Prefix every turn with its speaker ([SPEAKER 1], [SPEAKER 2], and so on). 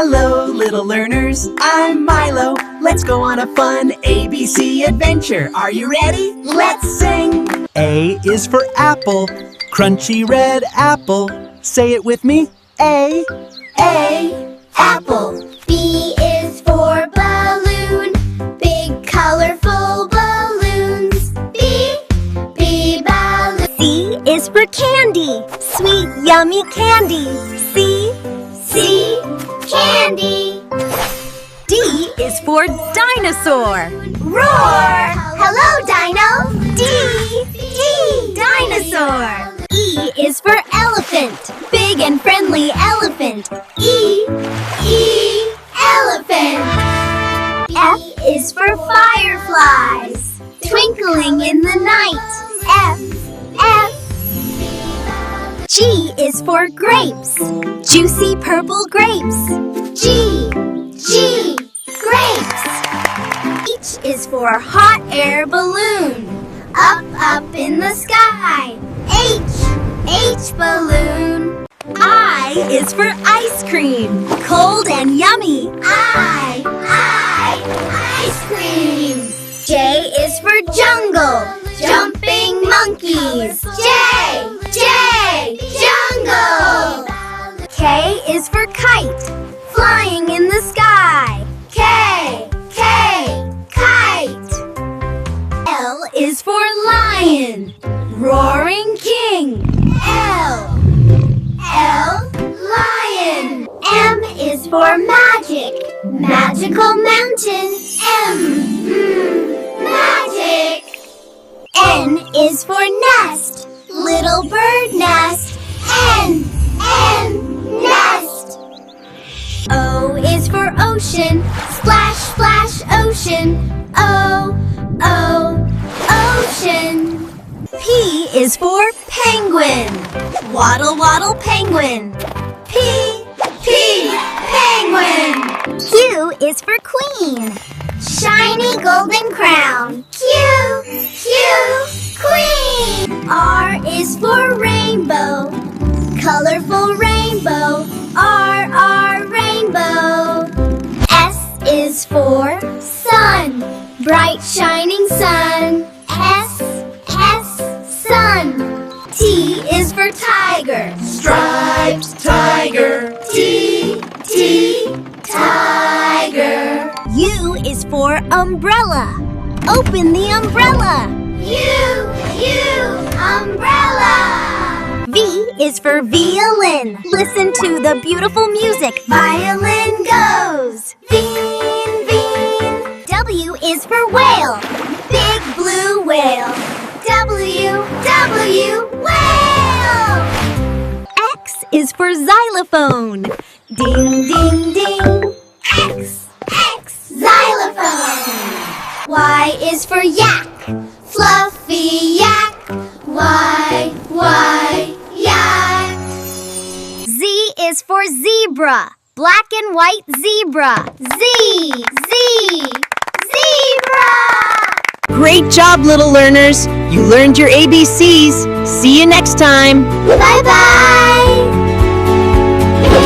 [SPEAKER 1] Hello, little learners, I'm Milo. Let's go on a fun ABC adventure. Are you ready? Let's sing!
[SPEAKER 2] A is for apple, crunchy red apple. Say it with me, A.
[SPEAKER 1] A, apple.
[SPEAKER 3] B is for balloon, big colorful balloons. B, balloon.
[SPEAKER 4] C is for candy, sweet yummy candy. C,
[SPEAKER 3] candy.
[SPEAKER 4] D is for dinosaur.
[SPEAKER 3] Roar! Hello, Dino. D, dinosaur.
[SPEAKER 4] E is for elephant, big and friendly elephant.
[SPEAKER 3] E, elephant. F is for fireflies, twinkling in the night. F.
[SPEAKER 4] G is for grapes, juicy purple grapes.
[SPEAKER 3] G, grapes.
[SPEAKER 4] H is for hot air balloon.
[SPEAKER 3] Up in the sky. H, balloon.
[SPEAKER 4] I is for ice cream, cold and yummy.
[SPEAKER 3] I, ice cream. J is for jungle, jumping monkeys. J, jungle.
[SPEAKER 4] K is for kite, flying in the sky.
[SPEAKER 3] K, kite.
[SPEAKER 4] L is for lion, roaring king.
[SPEAKER 3] L, lion. M is for magic, magical mountain. Magic. N is for nest, little bird nest. N, nest. O is for ocean, splash, splash, ocean. O, ocean.
[SPEAKER 4] P is for penguin, waddle, waddle, penguin.
[SPEAKER 3] P, penguin.
[SPEAKER 4] Q is for queen,
[SPEAKER 3] Shiny golden crown. Q, queen. R is for rainbow, colorful rainbow. R, rainbow. S is for sun, bright shining sun. S, sun. T is for tiger,
[SPEAKER 1] Striped tiger.
[SPEAKER 3] T, tiger.
[SPEAKER 4] U is for umbrella, open the umbrella.
[SPEAKER 3] U, umbrella.
[SPEAKER 4] V is for violin, listen to the beautiful music.
[SPEAKER 3] Violin goes. Veen.
[SPEAKER 4] W is for whale,
[SPEAKER 3] Big blue whale. W, whale.
[SPEAKER 4] X is for xylophone, ding, ding, ding.
[SPEAKER 3] X, xylophone. Y is for yak, fluffy yak. Y, yak.
[SPEAKER 4] Z is for zebra, black and white zebra.
[SPEAKER 3] Z, zebra.
[SPEAKER 2] Great job, little learners. You learned your ABCs. See you next time.
[SPEAKER 3] Bye-bye.